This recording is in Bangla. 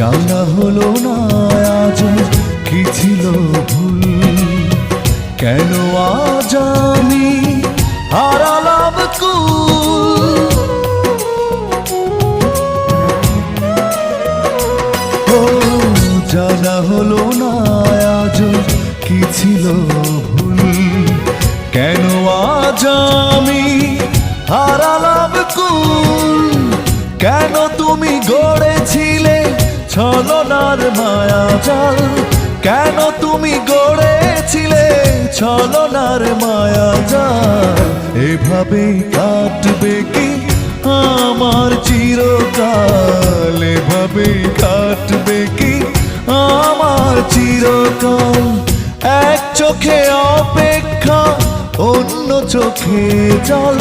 জানা হলো না আজ কি ছিল ভুল, কেন আজ আমি হারালাম কুল। ও জানা হলো না আজ কি ছিল ভুল, কেন আজ আমি হারালাম কুল। কেন তুমি গড়েছিলে ছলনার মায়া জাল, কেন তুমি গড়েছিলে ছলনার মায়া জাল। এভাবেই কাটবে কি আমার চিরকাল, এভাবেই কাটবে কি আমার চিরকাল। এক চোখে অপেক্ষা অন্য চোখে জল,